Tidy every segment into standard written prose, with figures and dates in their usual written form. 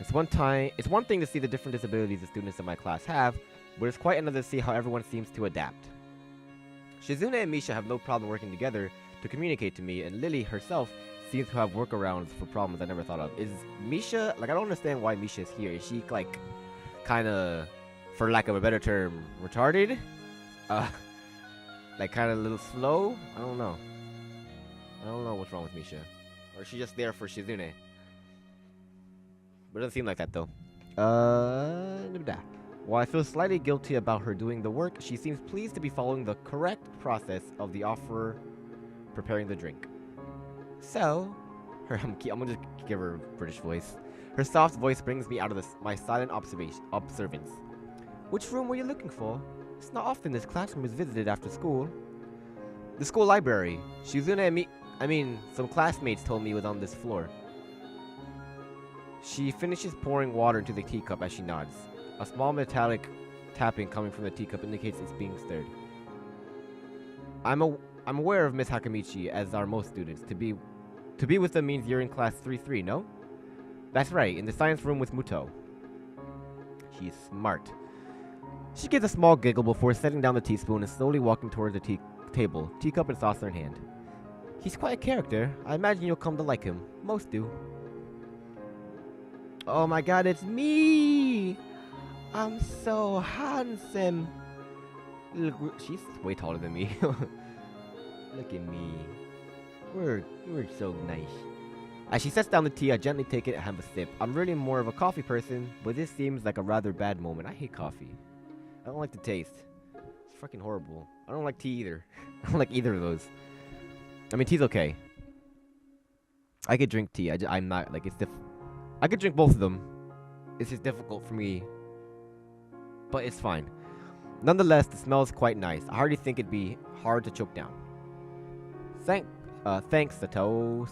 It's one thing to see the different disabilities the students in my class have, but it's quite another to see how everyone seems to adapt. Shizune and Misha have no problem working together to communicate to me, and Lilly herself seems to have workarounds for problems I never thought of. Is Misha, like, I don't understand why Misha is here. Is she, like, kinda, for lack of a better term, retarded? Like, kinda a little slow? I don't know. I don't know what's wrong with Misha. Or is she just there for Shizune? But it doesn't seem like that, though. While I feel slightly guilty about her doing the work, she seems pleased to be following the correct process of the offerer preparing the drink. So, I'm gonna just give her a British voice. Her soft voice brings me out of my silent observance. Which room were you looking for? It's not often this classroom is visited after school. The school library. Shizune and some classmates told me it was on this floor. She finishes pouring water into the teacup as she nods. A small metallic tapping coming from the teacup indicates it's being stirred. I'm aware of Miss Hakamichi, as are most students. To be with them means you're in class 3-3, no? That's right, in the science room with Muto. She's smart. She gives a small giggle before setting down the teaspoon and slowly walking towards the table, teacup and saucer in hand. He's quite a character. I imagine you'll come to like him. Most do. Oh my god, it's me! I'm so handsome. Look, she's way taller than me. Look at me. We're so nice. As she sets down the tea, I gently take it and have a sip. I'm really more of a coffee person, but this seems like a rather bad moment. I hate coffee. I don't like the taste. It's fucking horrible. I don't like tea either. I don't like either of those. I mean, tea's okay. I could drink tea. I'm not, like, I could drink both of them. It's just difficult for me. But it's fine. Nonetheless, the smell is quite nice. I hardly think it'd be hard to choke down. Thanks, Sato.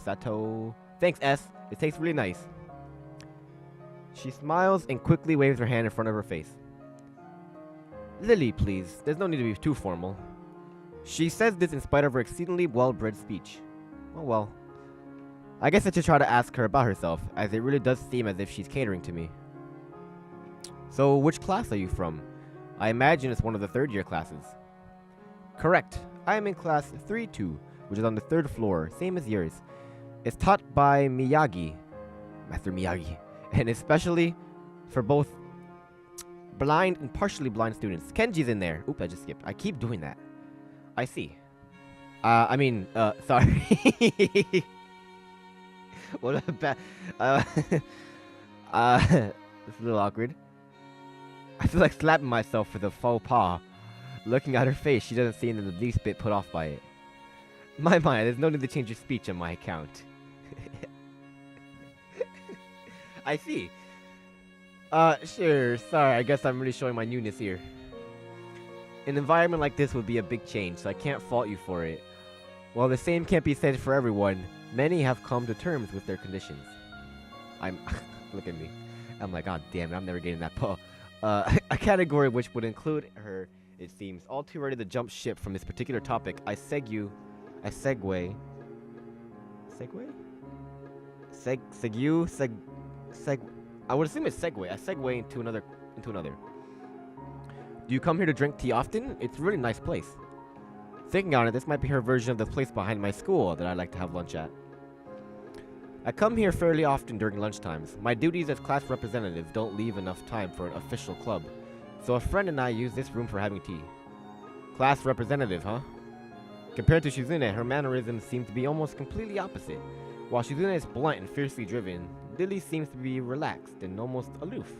Thanks, S. It tastes really nice. She smiles and quickly waves her hand in front of her face. Lilly, please. There's no need to be too formal. She says this in spite of her exceedingly well-bred speech. Oh well. I guess I should try to ask her about herself, as it really does seem as if she's catering to me. So, which class are you from? I imagine it's one of the third-year classes. Correct. I am in class 3-2, which is on the third floor, same as yours. It's taught by Miyagi, Master Miyagi, and especially for both blind and partially blind students. Kenji's in there. Oop, I just skipped. I keep doing that. I see. Sorry. What a bad... it's a little awkward. I feel like slapping myself for the faux pas. Looking at her face, she doesn't seem the least bit put off by it. My mind, there's no need to change your speech on my account. I see. Sure, sorry, I guess I'm really showing my newness here. An environment like this would be a big change, so I can't fault you for it. While the same can't be said for everyone, many have come to terms with their conditions. Look at me. I'm like, god damn it, I'm never getting that pull. A category which would include her, it seems, all too ready to jump ship from this particular topic. I would assume it's segue. I segue into another. Do you come here to drink tea often? It's a really nice place. Thinking on it, this might be her version of the place behind my school that I like to have lunch at. I come here fairly often during lunchtimes. My duties as class representative don't leave enough time for an official club, so a friend and I use this room for having tea. Class representative, huh? Compared to Shizune, her mannerisms seem to be almost completely opposite. While Shizune is blunt and fiercely driven, Lilly seems to be relaxed and almost aloof.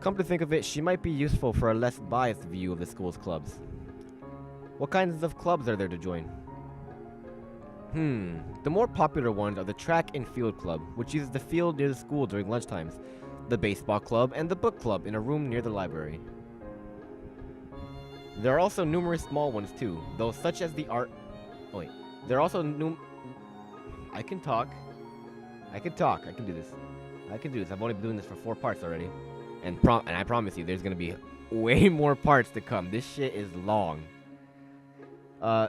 Come to think of it, she might be useful for a less biased view of the school's clubs. What kinds of clubs are there to join? The more popular ones are the track and field club, which uses the field near the school during lunchtimes, the baseball club, and the book club in a room near the library. There are also numerous small ones too, though such as the art... Oh wait. There are also I can talk. I can do this. I've only been doing this for 4 parts already. And I promise you, there's gonna be way more parts to come. This shit is long.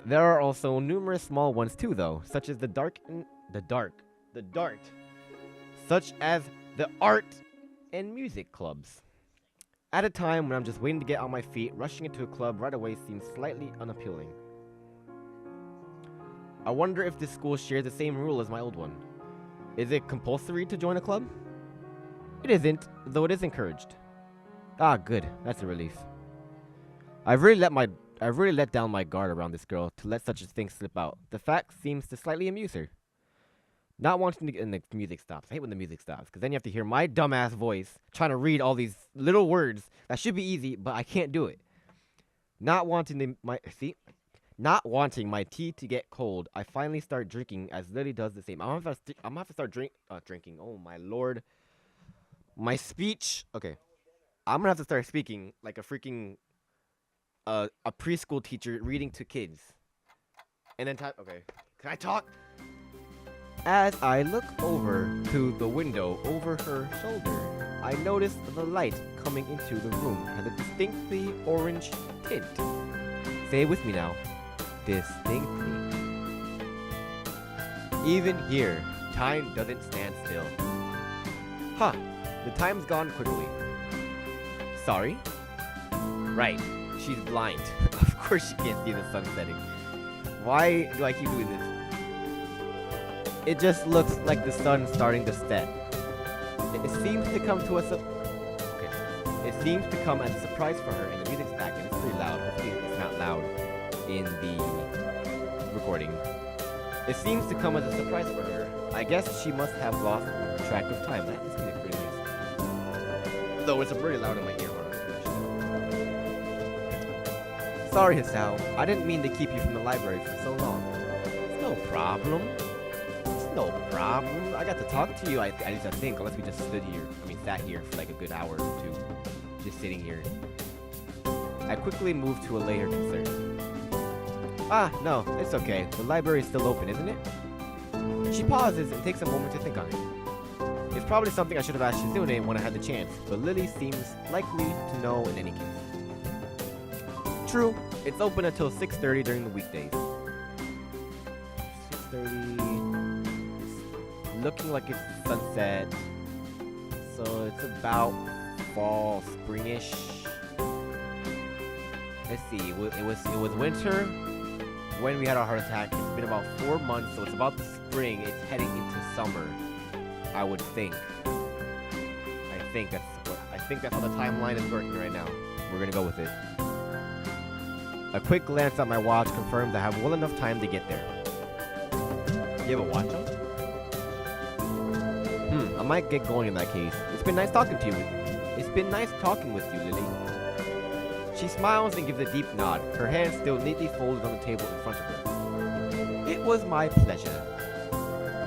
There are also numerous small ones too, though, such as the dart, such as The art and music clubs. At a time when I'm just waiting to get on my feet, rushing into a club right away seems slightly unappealing. I wonder if this school shares the same rule as my old one. Is it compulsory to join a club? It isn't, though it is encouraged. Ah, good. That's a relief. I've really let down my guard around this girl to let such a thing slip out. The fact seems to slightly amuse her. Not wanting to, and the music stops. I hate when the music stops, because then you have to hear my dumbass voice trying to read all these little words that should be easy, but I can't do it. Not wanting my tea to get cold, I finally start drinking as Lilly does the same. I'm gonna have to start drinking. Oh my lord. My speech. Okay. I'm gonna have to start speaking like a freaking a preschool teacher reading to kids. And then okay. Can I talk? As I look over to the window over her shoulder, I notice the light coming into the room has a distinctly orange tint. Say it with me now. Distinctly. Even here, time doesn't stand still. Huh, the time's gone quickly. Sorry? Right, she's blind. Of course she can't see the sun setting. Why do I keep doing this? It just looks like the sun's starting to set. It seems to come to us. It seems to come as a surprise for her, and the music's back, and it's pretty loud. Hopefully, it's not loud in the recording. It seems to come as a surprise for her. I guess she must have lost track of time. That is pretty nice. Though it's pretty loud in my ear. Sorry, Hisao. I didn't mean to keep you from the library for so long. It's no problem. No problem. I got to talk to you, at least I think, unless we just sat here for like a good hour or two. Just sitting here. I quickly moved to allay her concern. Ah, no, it's okay. The library is still open, isn't it? She pauses and takes a moment to think on it. It's probably something I should have asked Shizune when I had the chance, but Lilly seems likely to know in any case. True, it's open until 6:30 during the weekdays. 6:30... Looking like it's sunset, so it's about fall, springish. Let's see. It was winter when we had our heart attack. It's been about 4 months, so it's about the spring. It's heading into summer, I would think. I think that's how the timeline is working right now. We're gonna go with it. A quick glance at my watch confirms I have well enough time to get there. You have a watch on? I might get going in that case. It's been nice talking to you. It's been nice talking with you, Lilly. She smiles and gives a deep nod, her hands still neatly folded on the table in front of her. It was my pleasure.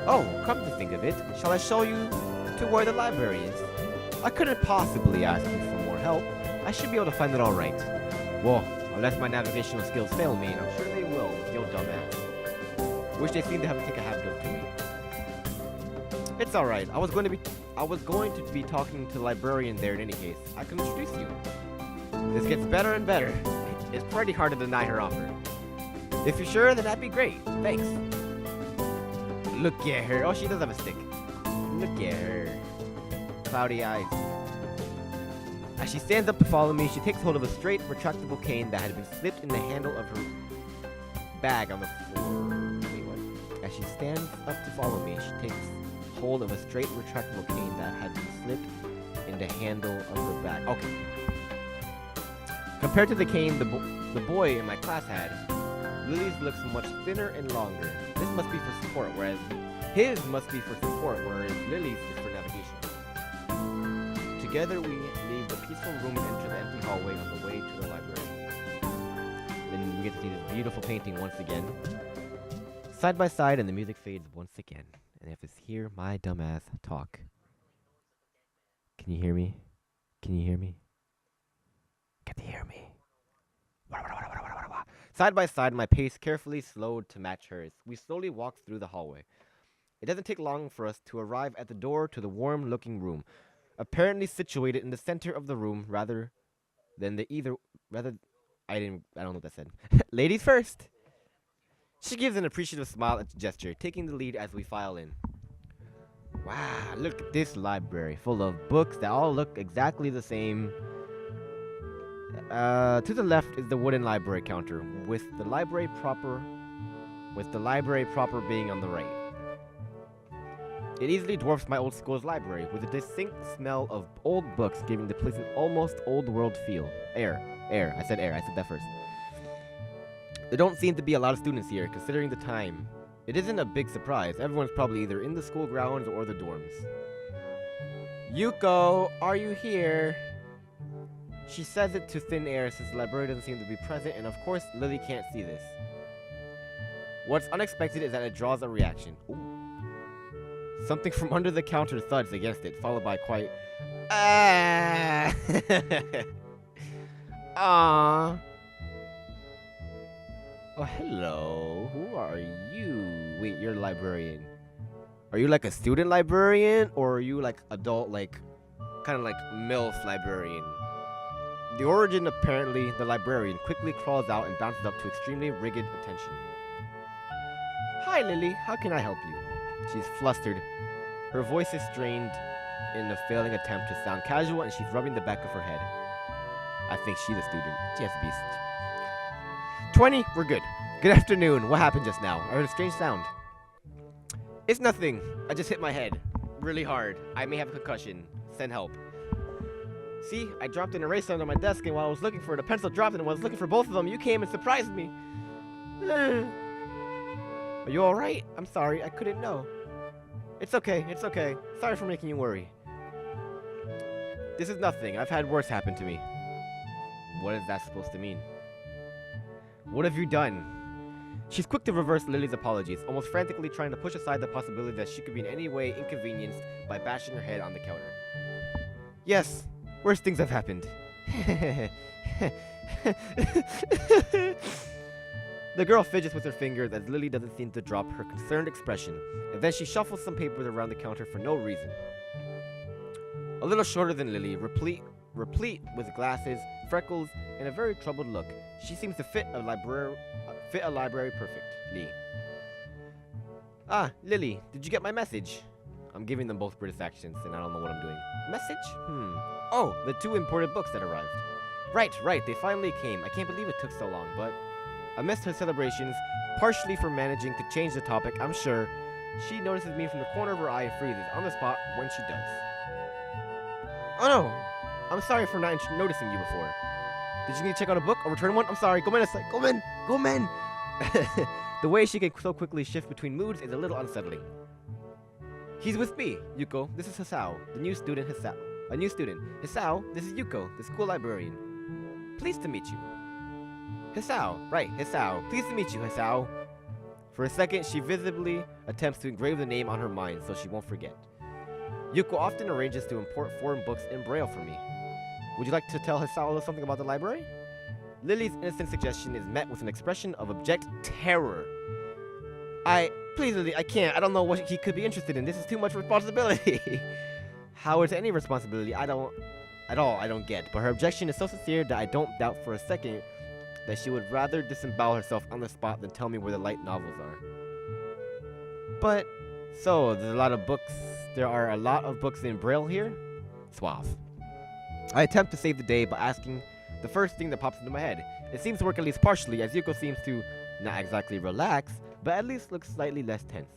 Oh, come to think of it, shall I show you to where the library is? I couldn't possibly ask you for more help. I should be able to find it all right. Well, unless my navigational skills fail me, and I'm sure they will, yo dumbass. Which they seem to have to take a habit of to me. It's alright. I was going to be talking to the librarian there in any case. I can introduce you. This gets better and better. It's pretty hard to deny her offer. If you're sure, then that'd be great. Thanks. Look at her. Oh, she does have a stick. Look at her. Cloudy eyes. As she stands up to follow me, she takes hold of a straight, retractable cane that had been slipped in the handle of her bag on the floor. Wait, what? As she stands up to follow me, she takes hold of a straight retractable cane that had been slipped in the handle of her bag. Okay. Compared to the cane the boy in my class had, Lilly's looks much thinner and longer. This must be for support, whereas his must be for support, whereas Lily's is for navigation. Together we leave the peaceful room and enter the empty hallway on the way to the library. Then we get to see this beautiful painting once again. Side by side, and the music fades once again. And you have to hear my dumbass talk. Can you hear me? Can you hear me? Can you hear me? Side by side, my pace carefully slowed to match hers. We slowly walked through the hallway. It doesn't take long for us to arrive at the door to the warm-looking room, apparently situated in the center of the room rather than the I don't know what that said. Ladies first. She gives an appreciative smile and gesture, taking the lead as we file in. Wow, look at this library full of books that all look exactly the same. To the left is the wooden library counter, with the library proper being on the right. It easily dwarfs my old school's library, with a distinct smell of old books giving the place an almost old world feel. Air. I said that first. There don't seem to be a lot of students here, considering the time. It isn't a big surprise. Everyone's probably either in the school grounds or the dorms. Yukko, are you here? She says it to thin air since the librarian doesn't seem to be present, and of course, Lilly can't see this. What's unexpected is that it draws a reaction. Ooh. Something from under the counter thuds against it, followed by quite... Ah! Aww. Oh, hello. Who are you? Wait, you're a librarian. Are you like a student librarian? Or are you like adult, like... kind of like MILF librarian? The origin, apparently, the librarian quickly crawls out and bounces up to extremely rigid attention. Hi, Lilly. How can I help you? She's flustered. Her voice is strained in a failing attempt to sound casual, and she's rubbing the back of her head. I think she's a student. She has to be. 20, we're good. Good afternoon. What happened just now? I heard a strange sound. It's nothing. I just hit my head. Really hard. I may have a concussion. Send help. See, I dropped an eraser under my desk, and while I was looking for it, a pencil dropped, and while I was looking for both of them, you came and surprised me. Are you alright? I'm sorry, I couldn't know. It's okay. Sorry for making you worry. This is nothing. I've had worse happen to me. What is that supposed to mean? What have you done? She's quick to reverse Lily's apologies, almost frantically trying to push aside the possibility that she could be in any way inconvenienced by bashing her head on the counter. Yes, worse things have happened. The girl fidgets with her fingers as Lilly doesn't seem to drop her concerned expression, and then she shuffles some papers around the counter for no reason. A little shorter than Lilly, replete with glasses, freckles, and a very troubled look, she seems to fit a library perfectly. Ah, Lilly, did you get my message? I'm giving them both British accents, and I don't know what I'm doing. Message? Oh, the 2 imported books that arrived. Right, they finally came. I can't believe it took so long, but... Amidst her celebrations, partially for managing to change the topic, I'm sure, she notices me from the corner of her eye and freezes on the spot when she does. Oh no! I'm sorry for not noticing you before. Did you need to check out a book or return one? I'm sorry, go men! The way she can so quickly shift between moods is a little unsettling. He's with me, Yukko. This is Hisao, the new student Hisao. A new student. Hisao, this is Yukko, the school librarian. Pleased to meet you. Hisao, right, Hisao. Pleased to meet you, Hisao. For a second, she visibly attempts to engrave the name on her mind so she won't forget. Yukko often arranges to import foreign books in Braille for me. Would you like to tell Hisao something about the library? Lily's innocent suggestion is met with an expression of abject terror. Please, Lilly, I can't. I don't know what he could be interested in. This is too much responsibility. How is any responsibility? I don't get. But her objection is so sincere that I don't doubt for a second that she would rather disembowel herself on the spot than tell me where the light novels are. But, so, there are a lot of books in Braille here? Suave. I attempt to save the day by asking the first thing that pops into my head. It seems to work at least partially, as Yukko seems to not exactly relax, but at least looks slightly less tense.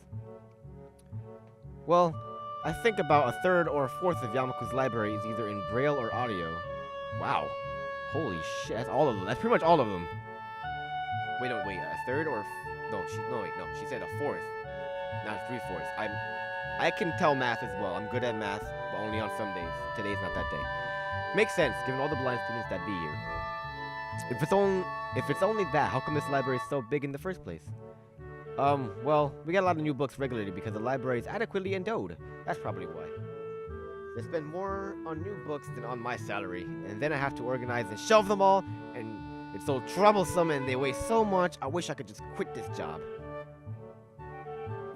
Well, I think about a third or a fourth of Yamaku's library is either in Braille or audio. Wow. Holy shit, that's all of them. That's pretty much all of them. Wait, a third or... No, she said a fourth. Not 3/4. I can tell math as well. I'm good at math, but only on some days. Today's not that day. Makes sense, given all the blind students that be here. If it's only that, how come this library is so big in the first place? Well, we get a lot of new books regularly because the library is adequately endowed. That's probably why. They spend more on new books than on my salary, and then I have to organize and shelve them all, and it's so troublesome and they weigh so much, I wish I could just quit this job.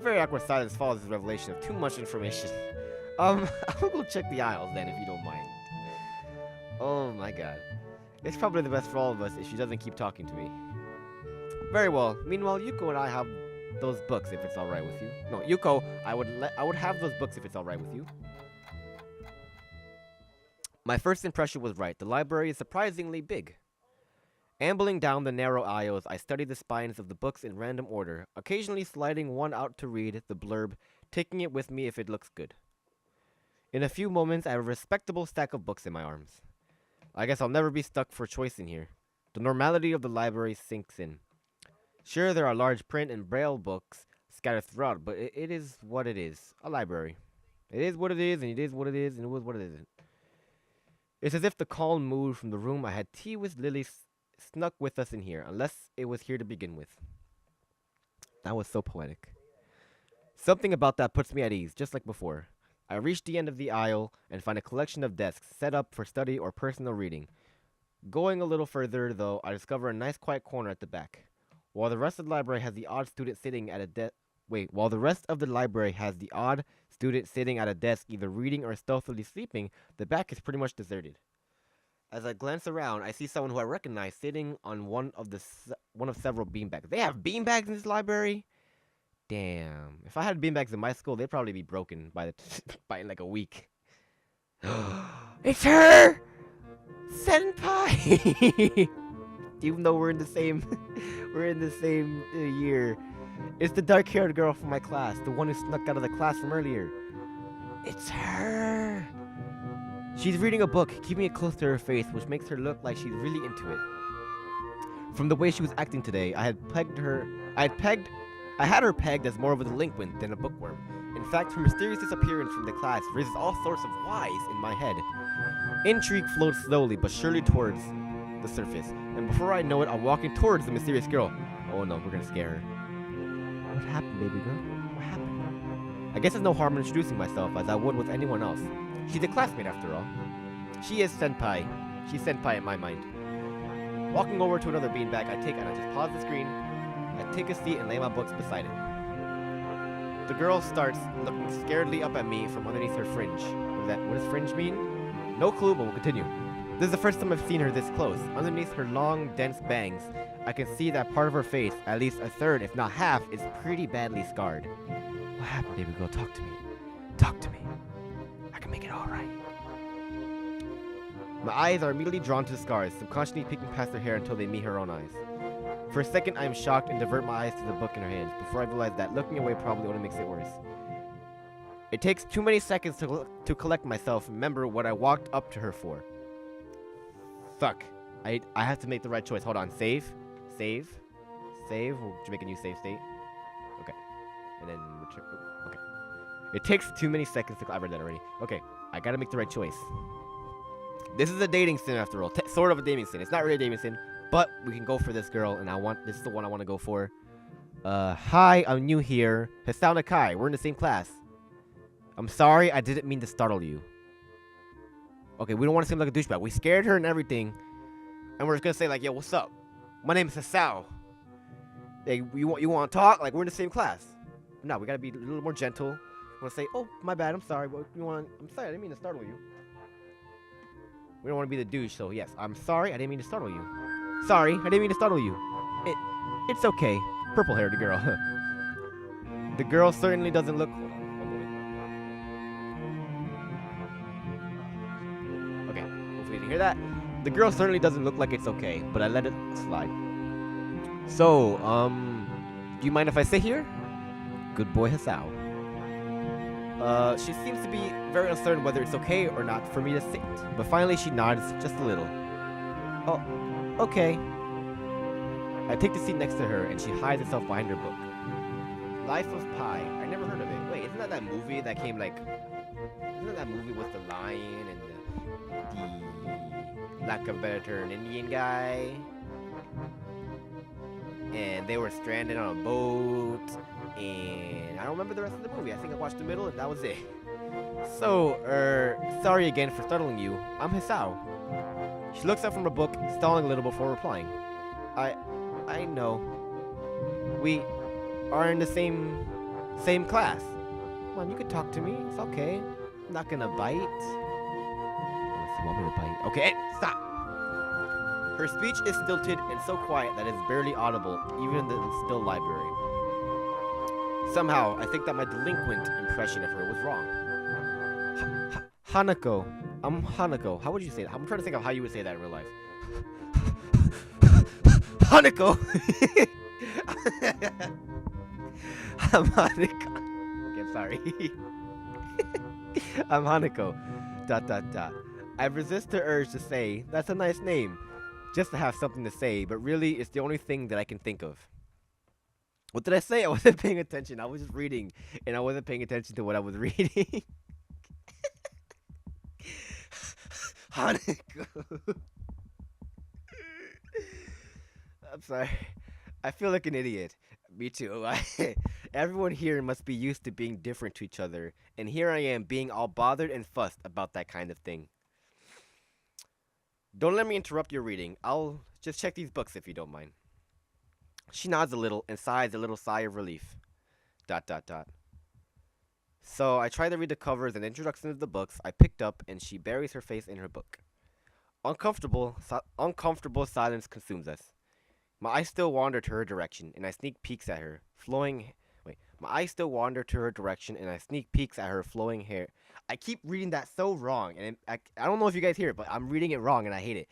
Very awkward silence follows this revelation of too much information. I'll go check the aisles then, if you don't mind. Oh my god. It's probably the best for all of us if she doesn't keep talking to me. Very well. Meanwhile, Yukko and I have those books if it's alright with you. No, Yukko, I would have those books if it's alright with you. My first impression was right. The library is surprisingly big. Ambling down the narrow aisles, I studied the spines of the books in random order, occasionally sliding one out to read the blurb, taking it with me if it looks good. In a few moments, I have a respectable stack of books in my arms. I guess I'll never be stuck for choice in here. The normality of the library sinks in. Sure, there are large print and braille books scattered throughout, but it is what it is. A library. It is what it is, and it is what it is, and it was what it isn't. It's as if the calm mood from the room I had tea with Lilly snuck with us in here, unless it was here to begin with. That was so poetic. Something about that puts me at ease, just like before. I reach the end of the aisle and find a collection of desks set up for study or personal reading. Going a little further, though, I discover a nice quiet corner at the back. While the rest of the library has the odd student sitting at a desk... While the rest of the library has the odd student sitting at a desk either reading or stealthily sleeping, the back is pretty much deserted. As I glance around, I see someone who I recognize sitting on one of several beanbags. They have beanbags in this library? Damn. If I had beanbags in my school, they'd probably be broken by in like a week. It's her! Senpai! Even though we're in the same year. It's the dark-haired girl from my class, the one who snuck out of the classroom earlier. It's her! She's reading a book, keeping it close to her face, which makes her look like she's really into it. From the way she was acting today, I had her pegged as more of a delinquent than a bookworm. In fact, her mysterious disappearance from the class raises all sorts of whys in my head. Intrigue floats slowly but surely towards the surface, and before I know it, I'm walking towards the mysterious girl. Oh no, we're gonna scare her. What happened, baby girl? What happened? I guess there's no harm in introducing myself as I would with anyone else. She's a classmate after all. She is senpai. She's senpai in my mind. Walking over to another beanbag, I just pause the screen, I take a seat and lay my books beside it. The girl starts looking scaredly up at me from underneath her fringe. What does fringe mean? No clue, but we'll continue. This is the first time I've seen her this close. Underneath her long, dense bangs, I can see that part of her face, at least a third, if not half, is pretty badly scarred. What happened, baby girl? Talk to me. Talk to me. I can make it alright. My eyes are immediately drawn to the scars, subconsciously peeking past her hair until they meet her own eyes. For a second, I am shocked and divert my eyes to the book in her hands, before I realize that looking away probably only makes it worse. It takes too many seconds to collect myself and remember what I walked up to her for. Fuck. I have to make the right choice. Hold on. Save. Save. Save. We'll make a new save state. Okay. And then return. Okay. It takes too many seconds to... I read that already. Okay. I gotta make the right choice. This is a dating sim after all. Sort of a dating sim. It's not really a dating sim, but we can go for this girl, and this is the one I want to go for. Hi, I'm new here. Hisao Nakai. We're in the same class. I'm sorry, I didn't mean to startle you. Okay, we don't want to seem like a douchebag. We scared her and everything, and we're just gonna say like, yo, what's up? My name is Hisao. Hey, you want to talk? Like, we're in the same class. No, we gotta be a little more gentle. We want to say, oh, my bad. I'm sorry. I'm sorry. I didn't mean to startle you. We don't want to be the douche, so yes. I'm sorry. I didn't mean to startle you. Sorry. I didn't mean to startle you. It's okay. Purple-haired girl. The girl certainly doesn't look... Okay. Hopefully you didn't hear that. The girl certainly doesn't look like it's okay, but I let it slide. So, do you mind if I sit here? Good boy, Hisao. She seems to be very uncertain whether it's okay or not for me to sit, but finally she nods just a little. Oh, okay. I take the seat next to her, and she hides herself behind her book. Life of Pi. I never heard of it. Wait, isn't that movie that came like... Isn't that movie with the lion and the lack of a better term, Indian guy? And they were stranded on a boat, and I don't remember the rest of the movie. I think I watched the middle, and that was it. So, sorry again for startling you. I'm Hisao. She looks up from her book, stalling a little before replying. I know. We are in the same class. Come on, you can talk to me. It's okay. I'm not gonna bite. Unless you want me to bite. Okay, stop. Her speech is stilted and so quiet that it's barely audible, even in the still library. Somehow, I think that my delinquent impression of her was wrong. Hanako. I'm Hanako. How would you say that? I'm trying to think of how you would say that in real life. Hanako! I'm Hanako. Okay, I'm sorry. I'm Hanako. ... I resist the urge to say, that's a nice name, just to have something to say, but really, it's the only thing that I can think of. What did I say? I wasn't paying attention. I was just reading, and I wasn't paying attention to what I was reading. Hanako. I'm sorry. I feel like an idiot. Me too. Everyone here must be used to being different to each other, and here I am being all bothered and fussed about that kind of thing. Don't let me interrupt your reading. I'll just check these books if you don't mind. She nods a little and sighs a little sigh of relief. ... So I try to read the covers and introductions of the books I picked up, and she buries her face in her book. Uncomfortable silence consumes us. My eyes still wander to her direction, and I sneak peeks at her flowing. My eyes still wander to her direction, and I sneak peeks at her flowing hair. I keep reading that so wrong, and I don't know if you guys hear it, but I'm reading it wrong, and I hate it.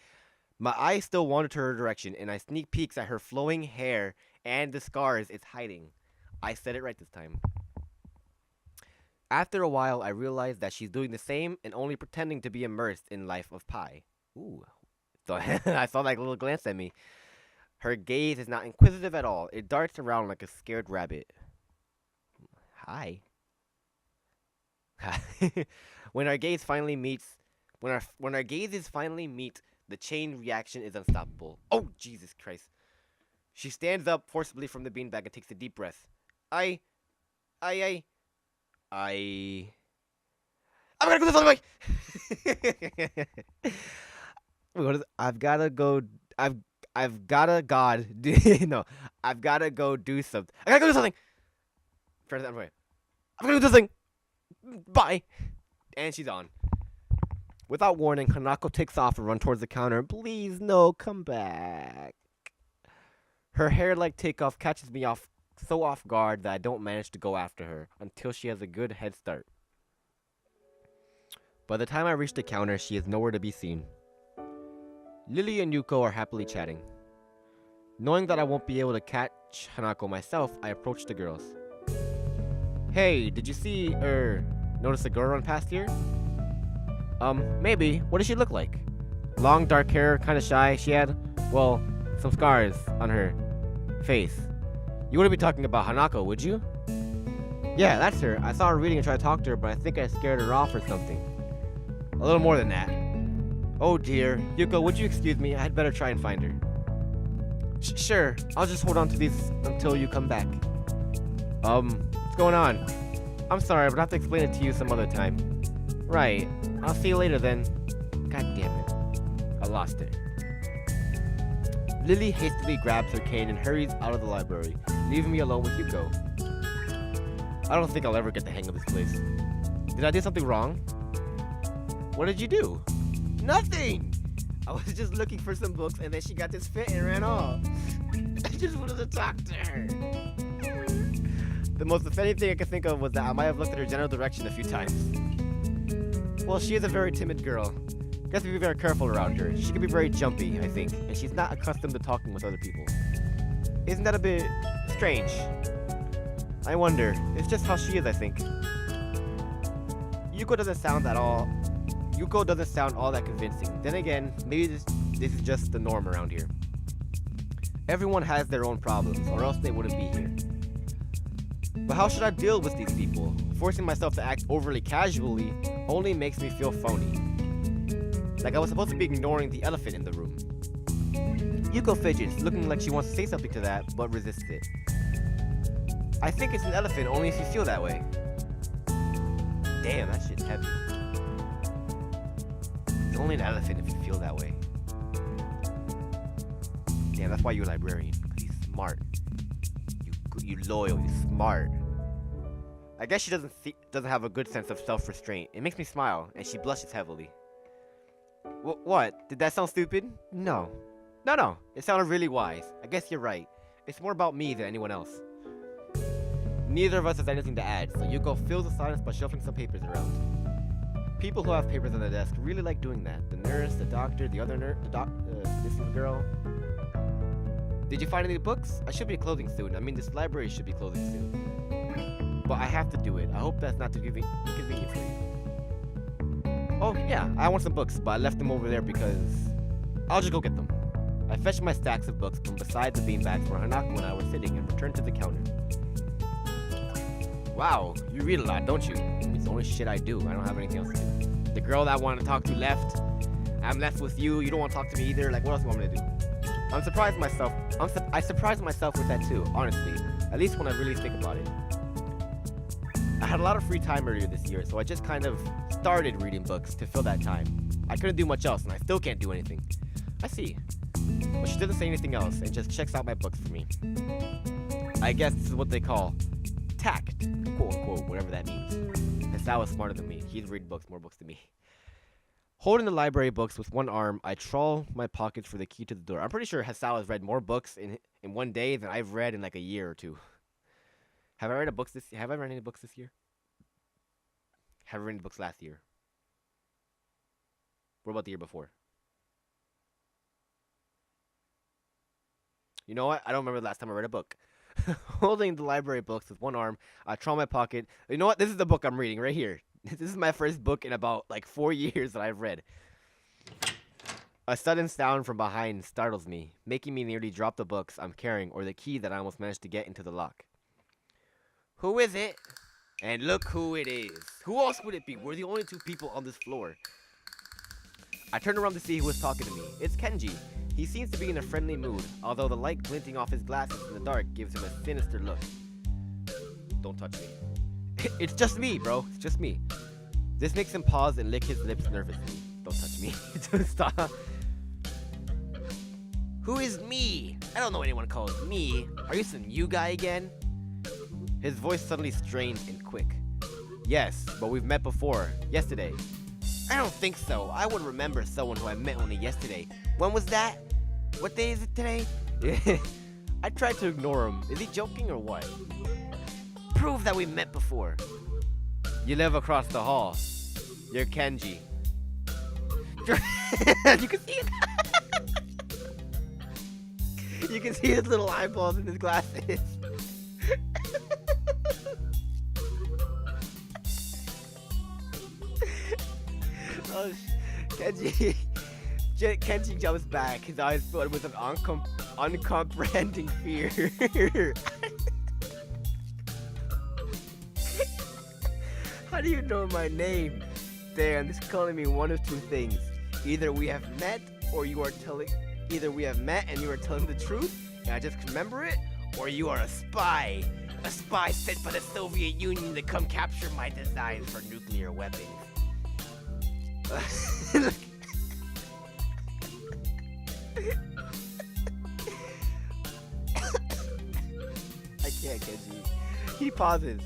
My eyes still wander to her direction, and I sneak peeks at her flowing hair and the scars it's hiding. I said it right this time. After a while, I realize that she's doing the same and only pretending to be immersed in life of Pi. Ooh. So I saw that little glance at me. Her gaze is not inquisitive at all. It darts around like a scared rabbit. Hi. When our gazes finally meet, the chain reaction is unstoppable. Oh, Jesus Christ. She stands up forcibly from the beanbag and takes a deep breath. I'm gonna go this other way! Wait, I've gotta go do something. I gotta go do something! I'm gonna do something! Bye! And she's on. Without warning, Hanako takes off and runs towards the counter. Please, no, come back. Her hair-like takeoff catches me so off guard that I don't manage to go after her until she has a good head start. By the time I reach the counter, she is nowhere to be seen. Lilly and Yukko are happily chatting. Knowing that I won't be able to catch Hanako myself, I approach the girls. Hey, did you notice a girl run past here? Maybe. What does she look like? Long, dark hair, kinda shy. She had, some scars on her face. You wouldn't be talking about Hanako, would you? Yeah, that's her. I saw her reading and tried to talk to her, but I think I scared her off or something. A little more than that. Oh dear. Yukko, would you excuse me? I'd better try and find her. Sure. I'll just hold on to these until you come back. What's going on? I'm sorry, but I'll have to explain it to you some other time. Right. I'll see you later then. God damn it. I lost it. Lilly hastily grabs her cane and hurries out of the library, leaving me alone with Yukko. I don't think I'll ever get the hang of this place. Did I do something wrong? What did you do? Nothing! I was just looking for some books and then she got this fit and ran off. I just wanted to talk to her. The most offending thing I could think of was that I might have looked at her general direction a few times. Well, she is a very timid girl. Guess we be very careful around her. She can be very jumpy, I think, and she's not accustomed to talking with other people. Isn't that a bit strange? I wonder. It's just how she is, I think. Yukko doesn't sound all that convincing. Then again, maybe this is just the norm around here. Everyone has their own problems, or else they wouldn't be here. But how should I deal with these people? Forcing myself to act overly casually only makes me feel phony. Like I was supposed to be ignoring the elephant in the room. Yukko fidgets, looking like she wants to say something to that, but resists it. I think it's an elephant only if you feel that way. Damn, that shit's heavy. It's only an elephant if you feel that way. Damn, that's why you're a librarian. Because he's smart. You loyal, you smart. I guess she doesn't have a good sense of self-restraint. It makes me smile, and she blushes heavily. What? Did that sound stupid? No. No. It sounded really wise. I guess you're right. It's more about me than anyone else. Neither of us has anything to add, so Yukko fills the silence by shuffling some papers around. People who have papers on the desk really like doing that. The nurse, the doctor, the other nurse, this girl. Did you find any books? I should be closing soon. I mean, this library should be closing soon. But I have to do it. I hope that's not too inconvenient for you. Oh, yeah, I want some books, but I left them over there because I'll just go get them. I fetched my stacks of books from beside the beanbags where Hanako and I were sitting and returned to the counter. Wow, you read a lot, don't you? It's the only shit I do. I don't have anything else to do. The girl that I wanted to talk to left. I'm left with you. You don't want to talk to me either. Like, what else do you want me to do? I'm surprised myself. I surprised myself with that too, honestly. At least when I really think about it. I had a lot of free time earlier this year, so I just kind of started reading books to fill that time. I couldn't do much else, and I still can't do anything. I see. But she doesn't say anything else, and just checks out my books for me. I guess this is what they call tact, quote unquote, whatever that means. Hasao is smarter than me. He's reading more books than me. Holding the library books with one arm, I trawl my pockets for the key to the door. I'm pretty sure Hasao has read more books in one day than I've read in like a year or two. Have I read any books this year? Have I read any books last year? What about the year before? You know what? I don't remember the last time I read a book. Holding the library books with one arm, I trawl my pocket. You know what? This is the book I'm reading right here. This is my first book in about like 4 years that I've read. A sudden sound from behind startles me, making me nearly drop the books I'm carrying or the key that I almost managed to get into the lock. Who is it? And look who it is. Who else would it be? We're the only two people on this floor. I turn around to see who was talking to me. It's Kenji. He seems to be in a friendly mood, although the light glinting off his glasses in the dark gives him a sinister look. Don't touch me. It's just me, bro. It's just me. This makes him pause and lick his lips nervously. Don't touch me. Stop. Who is me? I don't know anyone calls me. Are you some new guy again? His voice suddenly strained and quick. Yes, but we've met before. Yesterday. I don't think so. I would remember someone who I met only yesterday. When was that? What day is it today? I tried to ignore him. Is he joking or what? Prove that we met before. You live across the hall. You're Kenji. You can see it. You can see his little eyeballs in his glasses. Oh, Kenji. Kenji jumps back, his eyes filled with an uncomprehending fear. How do you know my name? Dan, this is calling me one of two things. Either we have met and you are telling the truth, and I just remember it, or you are a spy. A spy sent by the Soviet Union to come capture my designs for nuclear weapons. I can't, Kenji. He pauses.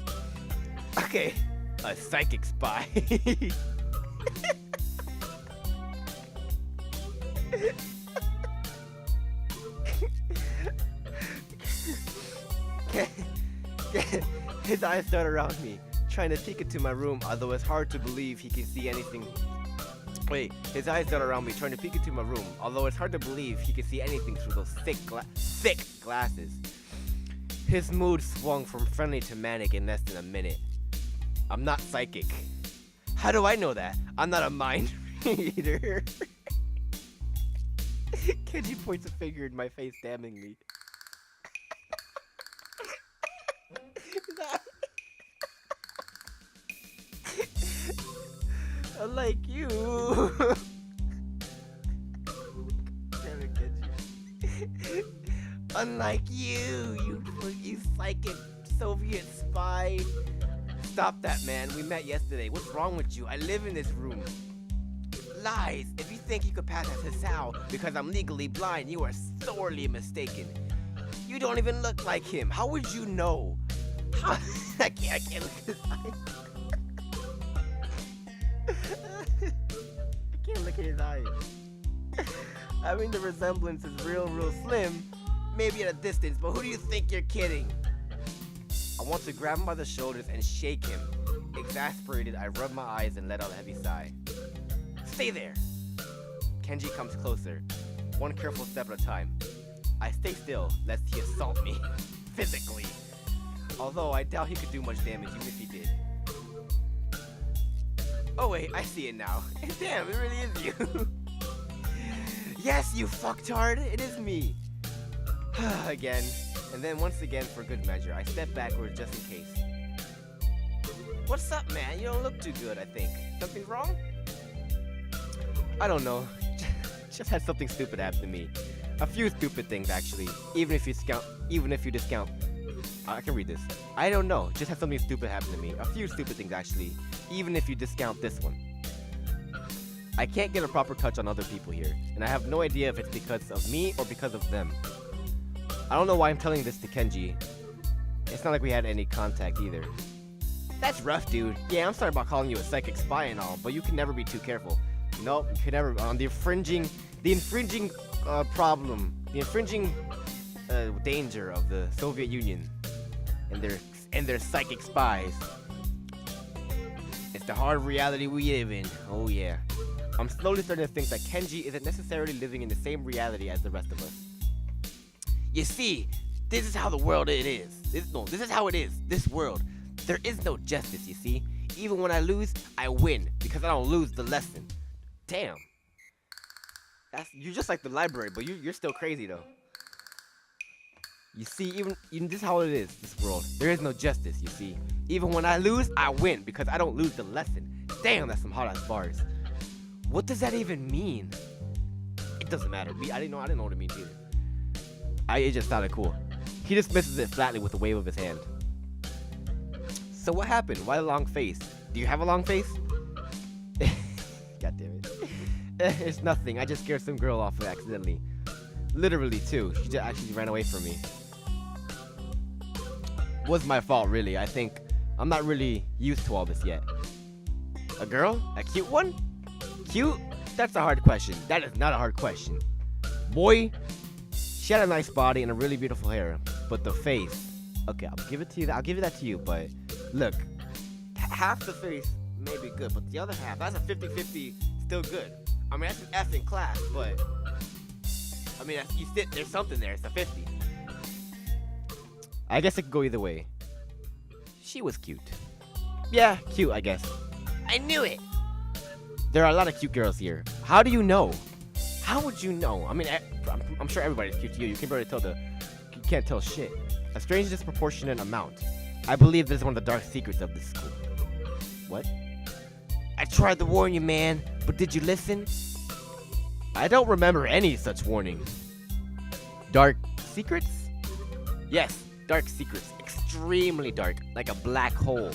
Okay, a psychic spy. His eyes dart around me, trying to peek into my room, although it's hard to believe he can see anything. His eyes dart around me, trying to peek into my room, although it's hard to believe he can see anything through those thick glasses. His mood swung from friendly to manic in less than a minute. I'm not psychic. How do I know that? I'm not a mind reader. Kenji points a finger in my face, damning me. Unlike you. Damn it, Kenji. Unlike you psychic Soviet spy. Stop that, man. We met yesterday. What's wrong with you? I live in this room. Lies. If you think you could pass as Hasao because I'm legally blind, you are sorely mistaken. You don't even look like him. How would you know? How? I can't look at his eyes. I can't look at his eyes. I mean, the resemblance is real slim. Maybe at a distance, but who do you think you're kidding? I want to grab him by the shoulders and shake him. Exasperated, I rub my eyes and let out a heavy sigh. Stay there! Kenji comes closer, one careful step at a time. I stay still, lest he assault me, physically. Although I doubt he could do much damage even if he did. Oh wait, I see it now. Damn, it really is you. Yes, you fucktard, it is me. Again, and then once again for good measure, I step backwards just in case. What's up, man? You don't look too good, I think. Something wrong? I don't know. Just had something stupid happen to me. A few stupid things, actually. Even if you discount. I can read this. I don't know. Just had something stupid happen to me. A few stupid things, actually. Even if you discount this one. I can't get a proper touch on other people here, and I have no idea if it's because of me or because of them. I don't know why I'm telling this to Kenji. It's not like we had any contact either. That's rough, dude. Yeah, I'm sorry about calling you a psychic spy and all, but you can never be too careful. Nope, you can never. On the infringing danger of the Soviet Union and their psychic spies. It's the hard reality we live in. Oh yeah. I'm slowly starting to think that Kenji isn't necessarily living in the same reality as the rest of us. You see, this is how the world it is. This is how it is. This world. There is no justice, you see. Even when I lose, I win because I don't lose the lesson. Damn. You're just like the library, but you're still crazy though. You see, even this is how it is, this world. There is no justice, you see. Even when I lose, I win because I don't lose the lesson. Damn, that's some hot-ass bars. What does that even mean? It doesn't matter. I didn't know what it means either. It just sounded cool. He dismisses it flatly with a wave of his hand. So what happened? Why the long face? Do you have a long face? God damn it. It's nothing. I just scared some girl off accidentally. Literally too. She just actually ran away from me. Was my fault, really. I think I'm not really used to all this yet. A girl? A cute one? Cute? That's a hard question. That is not a hard question. Boy, she had a nice body and a really beautiful hair, but the face. Okay, I'll give it to you. I'll give that to you, but look, half the face may be good, but the other half, that's a 50-50 still good. I mean, that's an F in class, but I mean, there's something there. It's a 50. I guess it could go either way. She was cute. Yeah, cute, I guess. I knew it. There are a lot of cute girls here. How do you know? How would you know? I mean, I'm sure everybody's cute to you. You can barely tell you can't tell shit. A strange disproportionate amount. I believe this is one of the dark secrets of this school. What? I tried to warn you, man, but did you listen? I don't remember any such warning. Dark secrets? Yes, dark secrets. Extremely dark, like a black hole.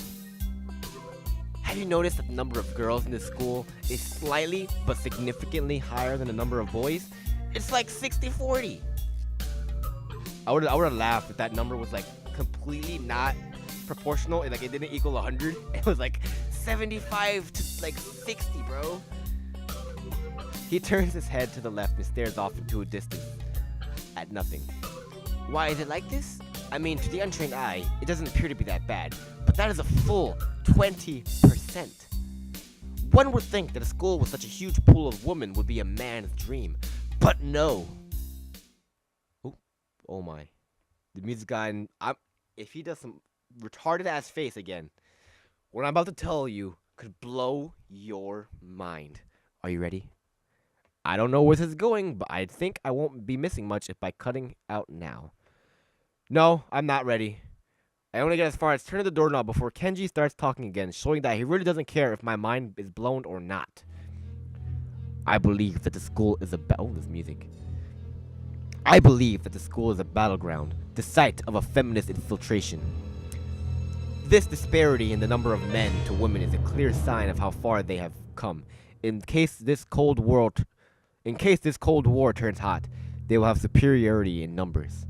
Have you noticed that the number of girls in this school is slightly but significantly higher than the number of boys? It's like 60-40. I would have laughed if that number was like completely not proportional and like it didn't equal 100. It was like 75 to like 60, bro. He turns his head to the left and stares off into a distance at nothing. Why is it like this? I mean, to the untrained eye, it doesn't appear to be that bad, but that is a full 20%. One would think that a school with such a huge pool of women would be a man's dream, but no. Oh my. The music guy, if he does some retarded ass face again, what I'm about to tell you could blow your mind. Are you ready? I don't know where this is going, but I think I won't be missing much if by cutting out now. No, I'm not ready. I only get as far as turning the doorknob before Kenji starts talking again, showing that he really doesn't care if my mind is blown or not. I believe that the school is there's music. I believe that the school is a battleground, the site of a feminist infiltration. This disparity in the number of men to women is a clear sign of how far they have come. In case this Cold War turns hot, they will have superiority in numbers.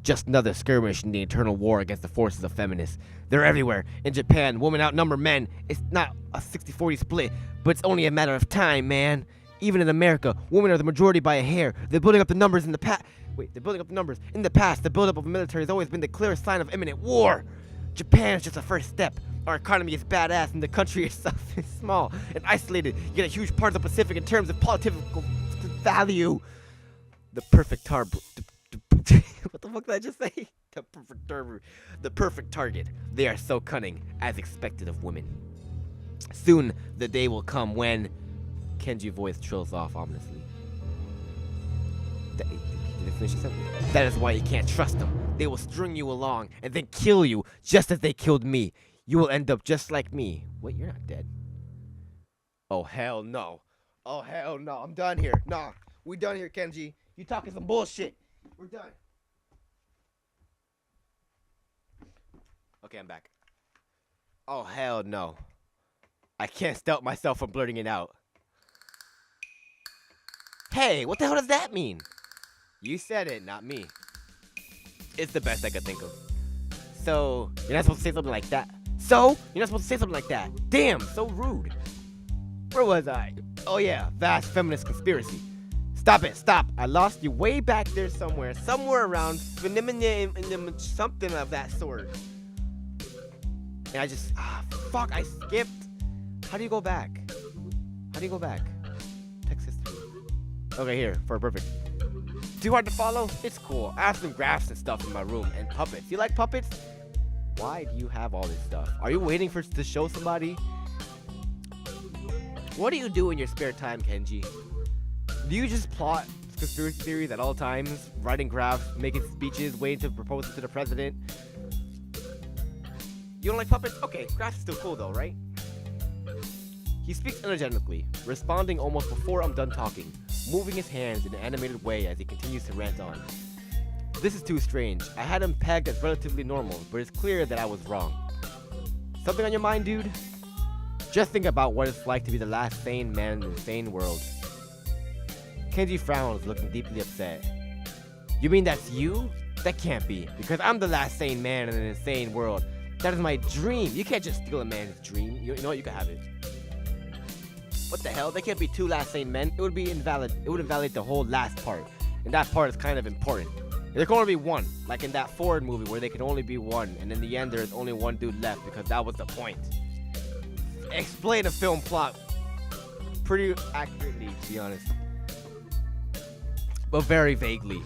Just another skirmish in the eternal war against the forces of feminists. They're everywhere. In Japan, women outnumber men. It's not a 60-40 split, but it's only a matter of time, man. Even in America, women are the majority by a hair. They're building up the numbers in the past. They're building up the numbers. In the past, the buildup of a military has always been the clearest sign of imminent war. Japan is just a first step. Our economy is badass and the country itself is small and isolated, yet a huge part of the Pacific in terms of political value. The perfect what the fuck did I just say? The perfect target. They are so cunning, as expected of women. Soon, the day will come when... Kenji's voice trills off ominously. That is why you can't trust them. They will string you along and then kill you just as they killed me. You will end up just like me. Wait, you're not dead. Oh, hell no. Oh, hell no. I'm done here. Nah, we done here, Kenji. You talking some bullshit. We're done. Okay, I'm back. Oh, hell no. I can't stop myself from blurting it out. Hey, what the hell does that mean? You said it, not me. It's the best I could think of. So, you're not supposed to say something like that. So, you're not supposed to say something like that. Damn, so rude. Where was I? Oh yeah, vast feminist conspiracy. Stop it, stop. I lost you way back there somewhere. Somewhere around something of that sort. And I just, fuck, I skipped. How do you go back? How do you go back? Text history. Okay, here, for perfect. Too hard to follow? It's cool. I have some graphs and stuff in my room and puppets. You like puppets? Why do you have all this stuff? Are you waiting for to show somebody? What do you do in your spare time, Kenji? Do you just plot conspiracy theories at all times? Writing graphs, making speeches, waiting to propose it to the president? You don't like puppets? Okay, graphs is still cool though, right? He speaks energetically, responding almost before I'm done talking, moving his hands in an animated way as he continues to rant on. This is too strange. I had him pegged as relatively normal, but it's clear that I was wrong. Something on your mind, dude? Just think about what it's like to be the last sane man in an insane world. Kenji frowns, looking deeply upset. You mean that's you? That can't be, because I'm the last sane man in an insane world. That is my dream. You can't just steal a man's dream. You know what? You can have it. What the hell? There can't be two last sane men. It would be invalid. It would invalidate the whole last part. And that part is kind of important. There can only be one. Like in that Ford movie where they can only be one. And in the end, there's only one dude left because that was the point. Explain a film plot pretty accurately, to be honest. But very vaguely.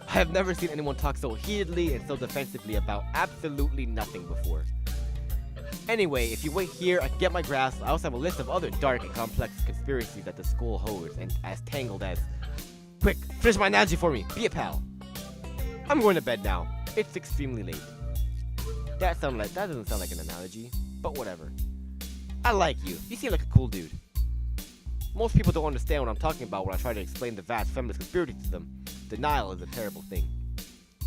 I have never seen anyone talk so heatedly and so defensively about absolutely nothing before. Anyway, if you wait here, I can get my grasp. I also have a list of other dark and complex conspiracies that the school holds, and as tangled as... Quick, finish my analogy for me. Be a pal. I'm going to bed now. It's extremely late. That doesn't sound like an analogy, but whatever. I like you. You seem like a cool dude. Most people don't understand what I'm talking about when I try to explain the vast feminist conspiracy to them. Denial is a terrible thing.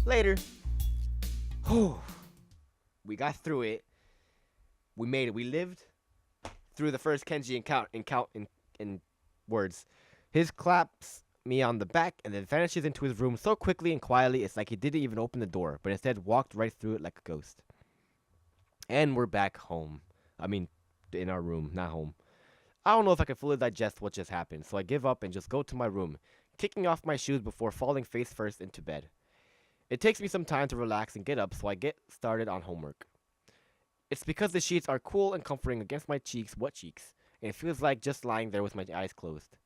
Later. We got through it. We made it. We lived through the first Kenji in words. His claps me on the back and then vanishes into his room so quickly and quietly it's like he didn't even open the door, but instead walked right through it like a ghost. And we're back home. I mean, in our room, not home. I don't know if I can fully digest what just happened, so I give up and just go to my room, kicking off my shoes before falling face first into bed. It takes me some time to relax and get up, so I get started on homework. It's because the sheets are cool and comforting against my cheeks, wet cheeks, and it feels like just lying there with my eyes closed.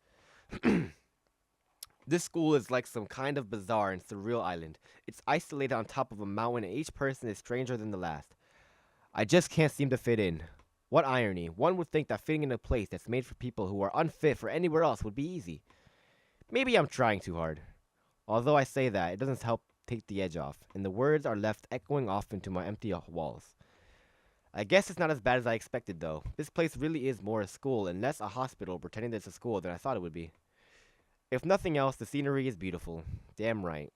This school is like some kind of bizarre and surreal island. It's isolated on top of a mountain, and each person is stranger than the last. I just can't seem to fit in. What irony. One would think that fitting in a place that's made for people who are unfit for anywhere else would be easy. Maybe I'm trying too hard. Although I say that, it doesn't help take the edge off, and the words are left echoing off into my empty walls. I guess it's not as bad as I expected, though. This place really is more a school and less a hospital pretending that it's a school than I thought it would be. If nothing else, the scenery is beautiful. Damn right.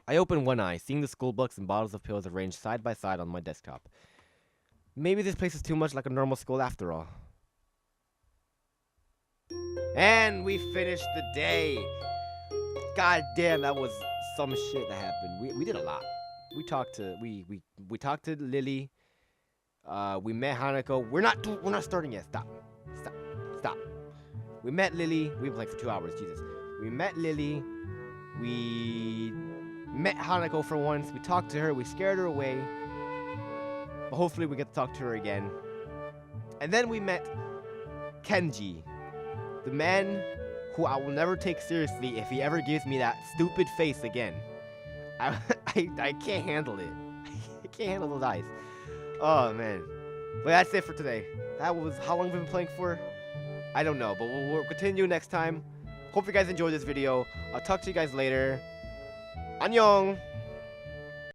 I open one eye, seeing the school books and bottles of pills arranged side by side on my desktop. Maybe this place is too much like a normal school after all. And we finished the day. God damn, that was some shit that happened. We did a lot. We talked to Lilly. We met Hanako. We're not starting yet. Stop. We met Lilly. We've been playing for 2 hours. Jesus. We met Lilly. We met Hanako for once. We talked to her. We scared her away. but hopefully we get to talk to her again. And then we met Kenji, the man who I will never take seriously if he ever gives me that stupid face again. I can't handle it. I can't handle those eyes. Oh man. But that's it for today. That was how long we've been playing for? I don't know, but we'll continue next time. Hope you guys enjoyed this video. I'll talk to you guys later. Annyeong!